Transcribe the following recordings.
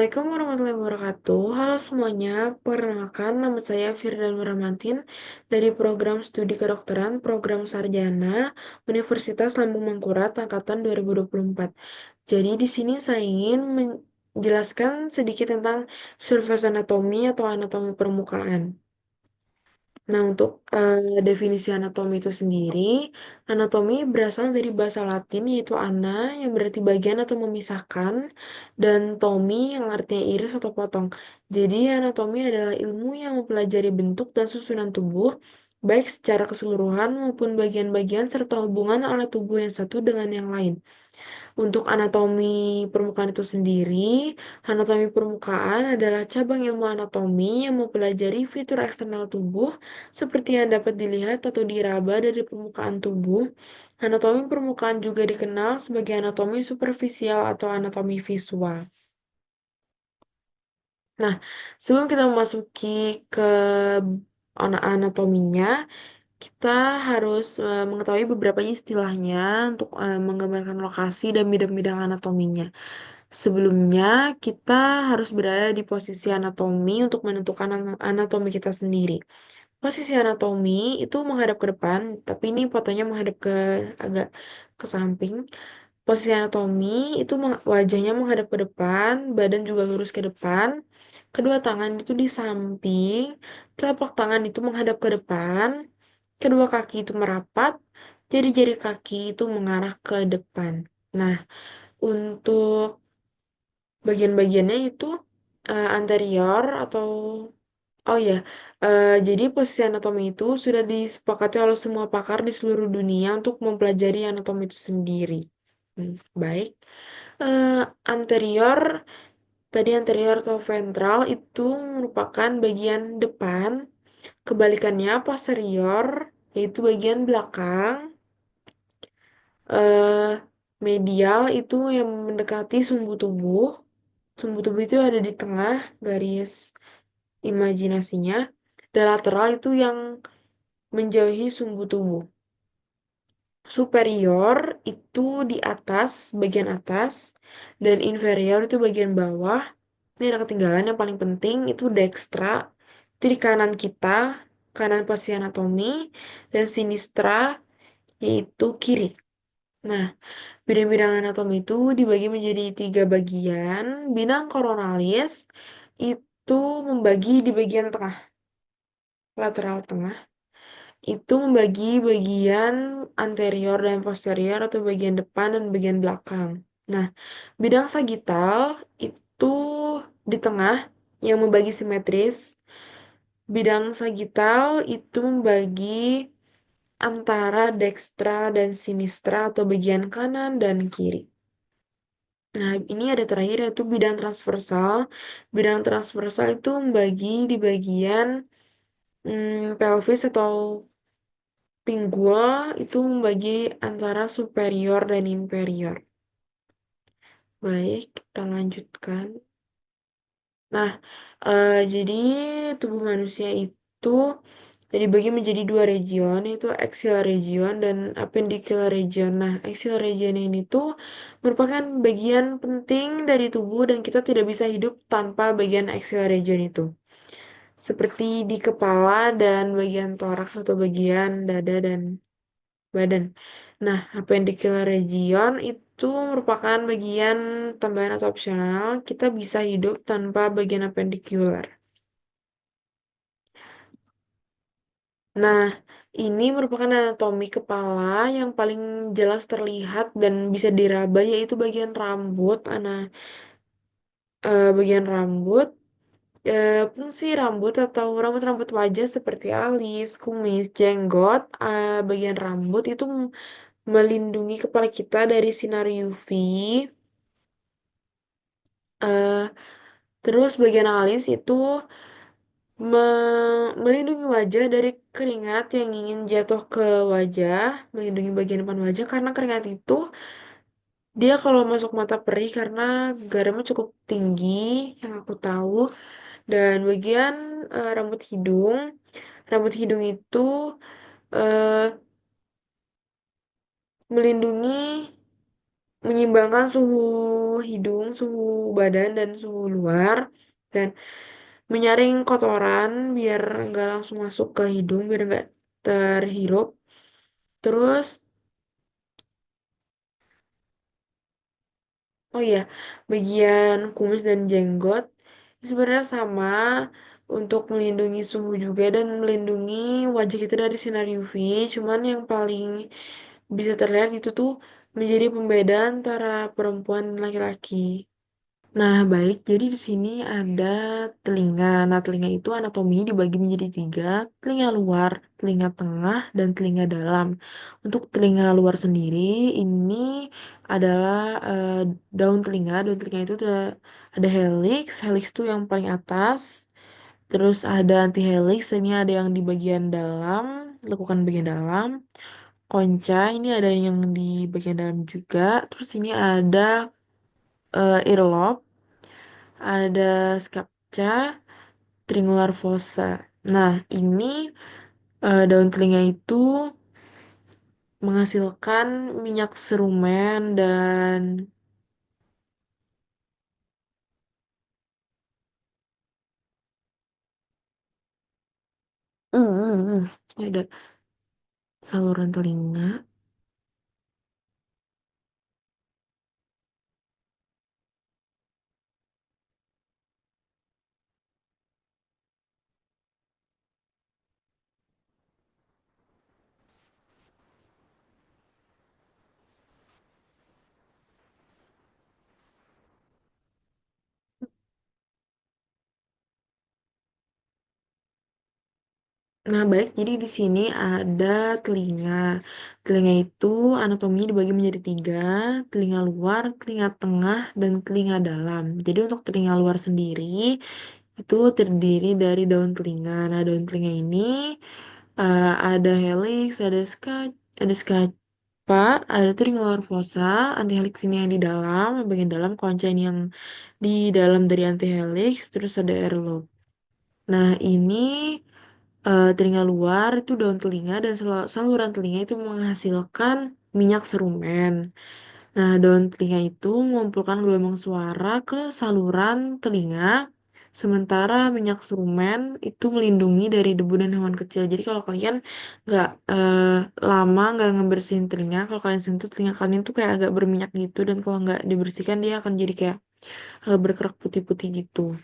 Assalamualaikum warahmatullahi wabarakatuh. Halo semuanya, perkenalkan nama saya Firdan Nurahmantin dari program studi kedokteran program sarjana Universitas Lambung Mangkurat angkatan 2024. Jadi di sini saya ingin menjelaskan sedikit tentang surface anatomy atau anatomi permukaan. Nah, untuk definisi anatomi itu sendiri, anatomi berasal dari bahasa Latin yaitu ana, yang berarti bagian atau memisahkan, dan tomi yang artinya iris atau potong. Jadi, anatomi adalah ilmu yang mempelajari bentuk dan susunan tubuh, baik secara keseluruhan maupun bagian-bagian serta hubungan alat tubuh yang satu dengan yang lain. Untuk anatomi permukaan itu sendiri, anatomi permukaan adalah cabang ilmu anatomi yang mempelajari fitur eksternal tubuh seperti yang dapat dilihat atau diraba dari permukaan tubuh. Anatomi permukaan juga dikenal sebagai anatomi superficial atau anatomi visual. Nah, sebelum kita memasuki ke anatominya, kita harus mengetahui beberapa istilahnya untuk menggambarkan lokasi dan bidang-bidang anatominya. Sebelumnya, kita harus berada di posisi anatomi untuk menentukan anatomi kita sendiri. Posisi anatomi itu menghadap ke depan, tapi ini fotonya menghadap ke agak ke samping. Posisi anatomi itu wajahnya menghadap ke depan, badan juga lurus ke depan. Kedua tangan itu di samping, telapak tangan itu menghadap ke depan, kedua kaki itu merapat, jari-jari kaki itu mengarah ke depan. Nah, untuk bagian-bagiannya itu anterior atau ya, jadi posisi anatomi itu sudah disepakati oleh semua pakar di seluruh dunia untuk mempelajari anatomi itu sendiri. Baik. Eh, anterior, tadi anterior atau ventral itu merupakan bagian depan. Kebalikannya posterior, yaitu bagian belakang. eh Medial itu yang mendekati sumbu tubuh. Sumbu tubuh itu ada di tengah garis imajinasinya. Dan lateral itu yang menjauhi sumbu tubuh. Superior itu di atas, bagian atas, dan inferior itu bagian bawah. Ini ada ketinggalan yang paling penting itu dextra, itu di kanan kita, kanan posisi anatomi, dan sinistra yaitu kiri. Nah, bidang-bidang anatomi itu dibagi menjadi 3 bagian. Bidang koronalis itu membagi di bagian tengah, lateral tengah. Itu membagi bagian anterior dan posterior atau bagian depan dan bagian belakang. Nah, bidang sagital itu di tengah yang membagi simetris. Bidang sagital itu membagi antara dextra dan sinistra atau bagian kanan dan kiri. Nah, ini ada terakhir yaitu bidang transversal. Bidang transversal itu membagi di bagian pelvis atau pinggul itu membagi antara superior dan inferior. Baik, kita lanjutkan. Nah, jadi tubuh manusia itu dibagi menjadi 2 region, yaitu axial region dan appendicular region. Nah, axial region ini tuh merupakan bagian penting dari tubuh dan kita tidak bisa hidup tanpa bagian axial region itu. Seperti di kepala dan bagian toraks atau bagian dada dan badan. Nah, appendicular region itu merupakan bagian tambahan atau opsional. Kita bisa hidup tanpa bagian appendicular. Nah, ini merupakan anatomi kepala yang paling jelas terlihat dan bisa diraba yaitu bagian rambut. Bagian rambut, fungsi rambut atau rambut-rambut wajah seperti alis, kumis, jenggot, bagian rambut itu melindungi kepala kita dari sinar UV. eh, Terus bagian alis itu melindungi wajah dari keringat yang ingin jatuh ke wajah, melindungi bagian depan wajah karena keringat itu dia kalau masuk mata perih karena garamnya cukup tinggi yang aku tahu. Dan bagian rambut hidung itu eh, melindungi Menyimbangkan suhu hidung, suhu badan, dan suhu luar, dan menyaring kotoran biar nggak langsung masuk ke hidung, biar nggak terhirup. Terus, oh iya, bagian kumis dan jenggot sebenarnya sama untuk melindungi suhu juga dan melindungi wajah kita dari sinar UV. Cuman yang paling bisa terlihat itu tuh menjadi pembeda antara perempuan dan laki-laki. Nah, baik. Jadi di sini ada telinga. Nah, telinga itu anatominya dibagi menjadi tiga, telinga luar, telinga tengah, dan telinga dalam. Untuk telinga luar sendiri, ini adalah daun telinga. Daun telinga itu ada helix. Helix itu yang paling atas. Terus ada antihelix, ini ada yang di bagian dalam, lekukan bagian dalam. Konca, ini ada yang di bagian dalam juga. Terus ini ada earlobe, ada skapca, triangular fossa. Nah, ini daun telinga itu menghasilkan minyak serumen dan ada saluran telinga. Nah, baik. Jadi di sini ada telinga. Telinga itu anatominya dibagi menjadi tiga, telinga luar, telinga tengah, dan telinga dalam. Jadi untuk telinga luar sendiri itu terdiri dari daun telinga. Nah, daun telinga ini ada helix, ada scapa, ada triangular fossa, anti helix ini yang di dalam, yang bagian dalam, concha ini yang di dalam dari anti helix, terus ada airlobe. Nah, ini telinga luar itu daun telinga dan saluran telinga itu menghasilkan minyak serumen. Nah, daun telinga itu mengumpulkan gelombang suara ke saluran telinga, sementara minyak serumen itu melindungi dari debu dan hewan kecil. Jadi kalau kalian nggak lama nggak ngebersihin telinga, kalau kalian sentuh telinga kalian tuh kayak agak berminyak gitu, dan kalau nggak dibersihkan dia akan jadi kayak agak berkerak putih-putih gitu.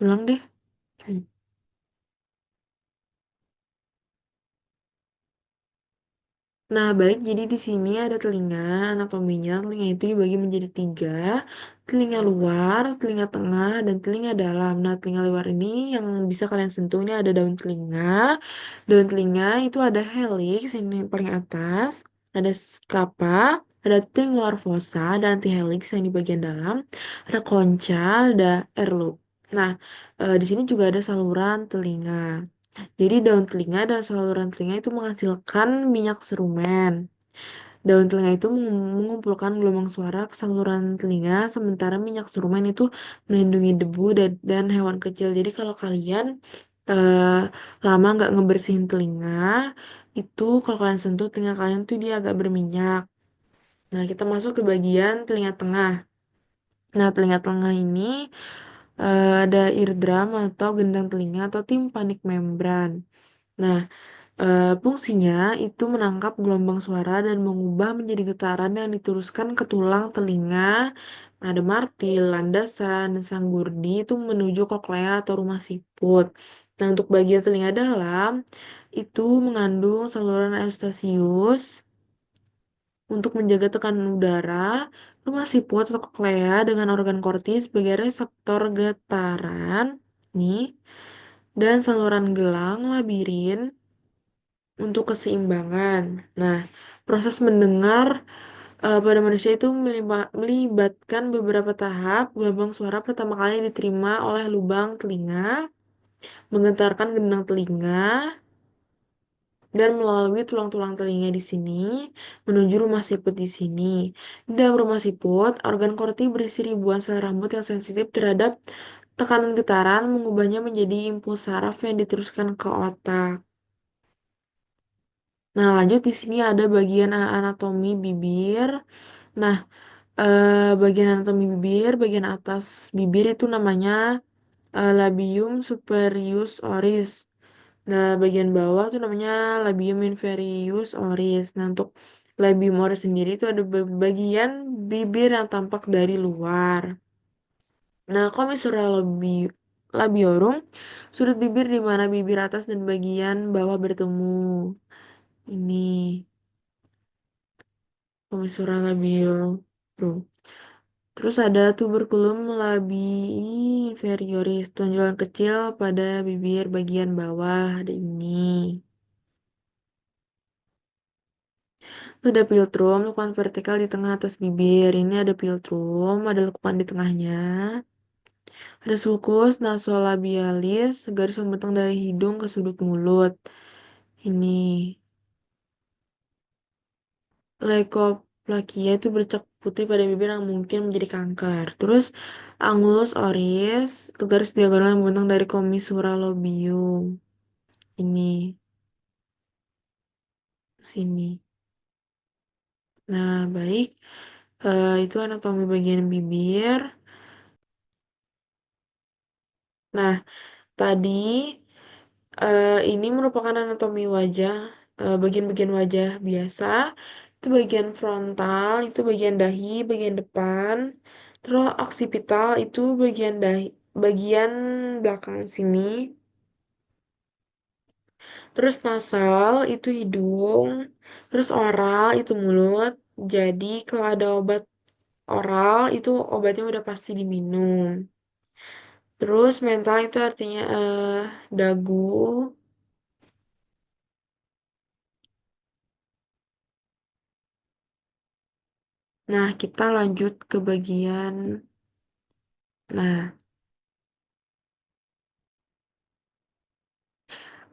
Ulang deh. Nah, baik. Jadi di sini ada telinga, anatominya. Telinga itu dibagi menjadi tiga. Telinga luar, telinga tengah, dan telinga dalam. Nah, telinga luar ini yang bisa kalian sentuh ini ada daun telinga. Daun telinga itu ada helix, ini yang paling atas. Ada scapa, ada triangular fossa, ada antihelix yang di bagian dalam. Ada concha, ada earlobe. Nah, di sini juga ada saluran telinga. Jadi daun telinga dan saluran telinga itu menghasilkan minyak serumen. Daun telinga itu mengumpulkan gelombang suara ke saluran telinga, sementara minyak serumen itu melindungi debu dan hewan kecil. Jadi kalau kalian eh, lama nggak ngebersihin telinga, itu kalau kalian sentuh telinga kalian tuh dia agak berminyak. Nah, kita masuk ke bagian telinga tengah. Nah, telinga tengah ini ada eardrum atau gendang telinga atau timpanic membran. Nah, fungsinya itu menangkap gelombang suara dan mengubah menjadi getaran yang diteruskan ke tulang telinga. Ada martil, landasan, dan sanggurdi itu menuju koklea atau rumah siput. Nah, untuk bagian telinga dalam itu mengandung saluran eustachius untuk menjaga tekanan udara, rumah siput atau koklea dengan organ kortis sebagai reseptor getaran, nih, dan saluran gelang labirin untuk keseimbangan. Nah, proses mendengar pada manusia itu melibatkan beberapa tahap. Gelombang suara pertama kali diterima oleh lubang telinga, menggetarkan gendang telinga, dan melalui tulang-tulang telinga di sini menuju rumah siput di sini. Di dalam rumah siput, organ korti berisi ribuan sel rambut yang sensitif terhadap tekanan getaran, mengubahnya menjadi impuls saraf yang diteruskan ke otak. Nah, lanjut di sini ada bagian anatomi bibir. Nah, bagian anatomi bibir, bagian atas bibir itu namanya labium superius oris. Nah, bagian bawah tuh namanya labium inferius oris. Nah, untuk labium oris sendiri itu ada bagian bibir yang tampak dari luar. Nah, komisura labiorum, sudut bibir di mana bibir atas dan bagian bawah bertemu. Ini komisura labiorum. Terus ada tuberculum labii inferioris, tonjolan kecil pada bibir bagian bawah. Ada ini. Itu ada philtrum, lekukan vertikal di tengah atas bibir. Ini ada philtrum, ada lekukan di tengahnya. Ada sulcus nasolabialis, garis membentang dari hidung ke sudut mulut. Ini leukoplakia itu bercak putih pada bibir yang mungkin menjadi kanker. Terus angulus oris, itu garis diagonal yang membentang dari commissura lobium. Ini, sini. Nah, baik. Itu anatomi bagian bibir. Nah, tadi ini merupakan anatomi wajah, bagian-bagian wajah biasa. Itu bagian frontal, itu bagian dahi, bagian depan. Terus oksipital itu bagian dahi, bagian belakang sini. Terus nasal itu hidung. Terus oral itu mulut. Jadi kalau ada obat oral itu obatnya udah pasti diminum. Terus mental itu artinya dagu. Nah, kita lanjut ke bagian. Nah,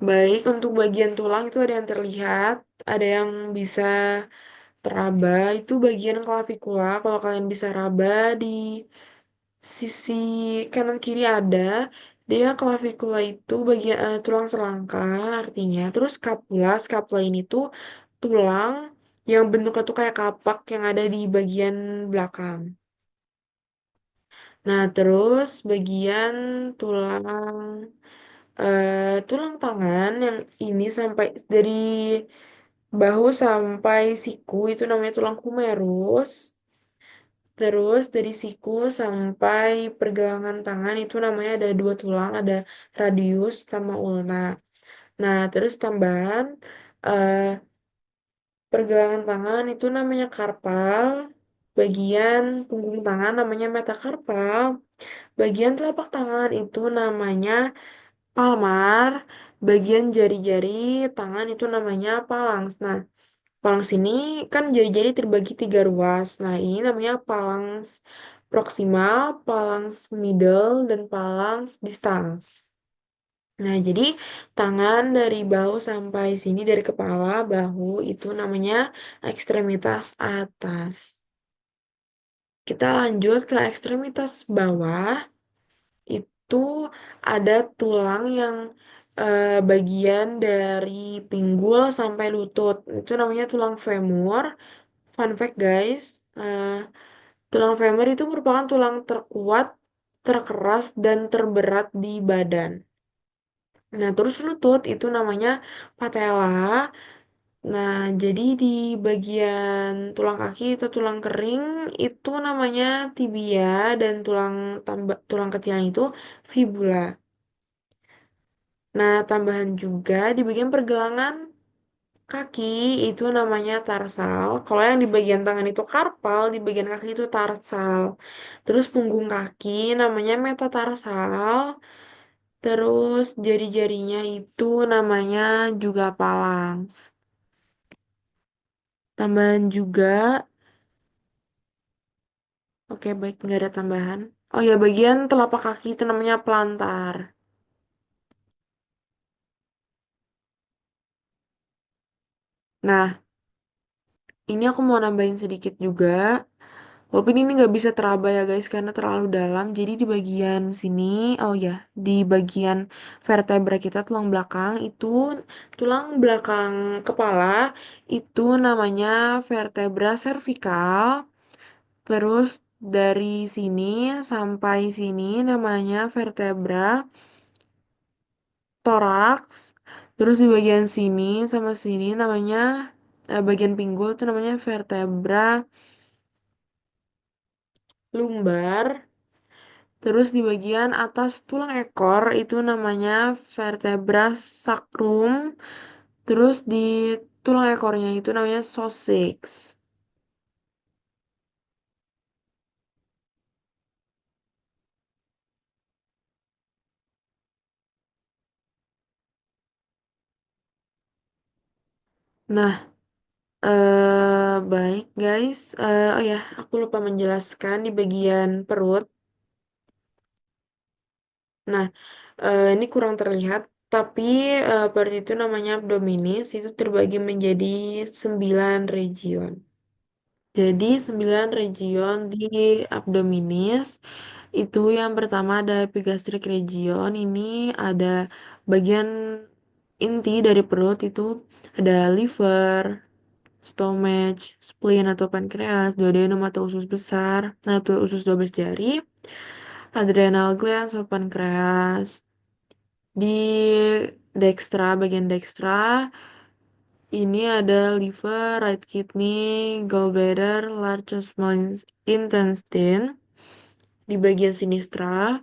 baik untuk bagian tulang itu ada yang terlihat, ada yang bisa teraba. Itu bagian klavikula. Kalau kalian bisa raba di sisi kanan kiri ada. Dia klavikula itu bagian tulang selangkah artinya. Terus scapula, scapula ini tuh tulang yang bentuknya tuh kayak kapak yang ada di bagian belakang. Nah, terus bagian tulang tulang tangan yang ini sampai dari bahu sampai siku itu namanya tulang humerus. Terus dari siku sampai pergelangan tangan itu namanya ada dua tulang, ada radius sama ulna. Nah, terus tambahan eh, pergelangan tangan itu namanya karpal, bagian punggung tangan namanya metakarpal, bagian telapak tangan itu namanya palmar, bagian jari-jari tangan itu namanya phalanx. Nah, phalanx ini kan jari-jari terbagi tiga ruas. Nah, ini namanya phalanx proximal, phalanx middle, dan phalanx distal. Nah, jadi tangan dari bahu sampai sini dari kepala, bahu itu namanya ekstremitas atas. Kita lanjut ke ekstremitas bawah. Itu ada tulang yang bagian dari pinggul sampai lutut. Itu namanya tulang femur. Fun fact guys, eh, tulang femur itu merupakan tulang terkuat, terkeras, dan terberat di badan. Nah, terus lutut itu namanya patella. Nah, jadi di bagian tulang kaki atau tulang kering itu namanya tibia dan tulang kecilnya itu fibula. Nah, tambahan juga di bagian pergelangan kaki itu namanya tarsal. Kalau yang di bagian tangan itu karpal, di bagian kaki itu tarsal. Terus punggung kaki namanya metatarsal. Terus jari-jarinya itu namanya juga phalanx. Tambahan juga, oke baik nggak ada tambahan. Oh ya, bagian telapak kaki itu namanya plantar. Nah, ini aku mau nambahin sedikit juga Walaupun ini nggak bisa teraba ya guys, karena terlalu dalam. Jadi di bagian sini, oh ya, di bagian vertebra kita, tulang belakang kepala, itu namanya vertebra cervical. Terus dari sini sampai sini namanya vertebra toraks. Terus di bagian sini sama sini namanya, bagian pinggul itu namanya vertebra lumbar. Terus di bagian atas tulang ekor itu namanya vertebra sacrum. Terus di tulang ekornya itu namanya coccyx. Nah, baik guys. Oh ya, aku lupa menjelaskan di bagian perut. Nah, ini kurang terlihat, tapi perut itu namanya abdominis, itu terbagi menjadi 9 region. Jadi 9 region di abdominis. Itu yang pertama ada epigastric region. Ini ada bagian inti dari perut itu ada liver, stomach, spleen atau pankreas, duodenum atau usus besar, atau usus 12 jari, adrenal glands atau pankreas. Di bagian dextra, ini ada liver, right kidney, gallbladder, large or small intestine. Di bagian sinistra,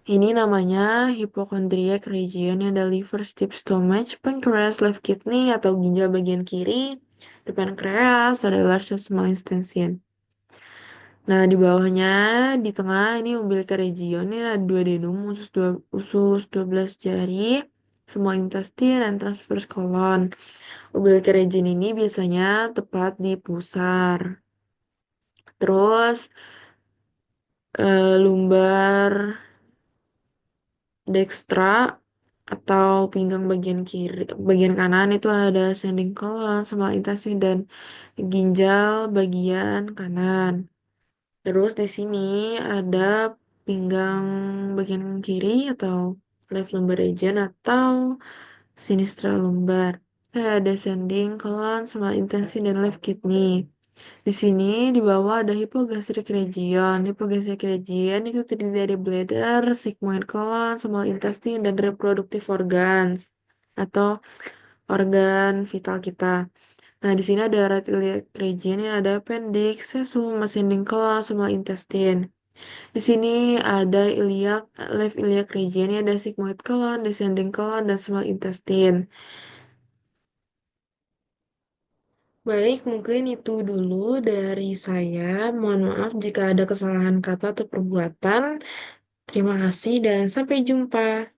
ini namanya hypochondriac region yang ada liver, stiff stomach, pancreas, left kidney atau ginjal bagian kiri, depan pankreas, ada large or small intestine. Nah, di bawahnya, di tengah ini umbilical region, ini ada dua denum, usus 12 jari, small intestine, dan transverse colon. Umbilical region ini biasanya tepat di pusar. Terus, lumbar dextra atau pinggang bagian kiri, bagian kanan itu ada ascending colon, small intestine, dan ginjal bagian kanan. Terus di sini ada pinggang bagian kiri atau left lumbar region atau sinistra lumbar. Ada descending colon, small intestine, dan left kidney. Di sini di bawah ada hypogastric region. Hypogastric region itu terdiri dari bladder, sigmoid colon, small intestine, dan reproductive organs atau organ vital kita. Nah, di sini ada right iliac region yang ada appendix, sesum, ascending colon, small intestine. Di sini ada left iliac region yang ada sigmoid colon, descending colon, dan small intestine. Baik, mungkin itu dulu dari saya. Mohon maaf jika ada kesalahan kata atau perbuatan. Terima kasih dan sampai jumpa.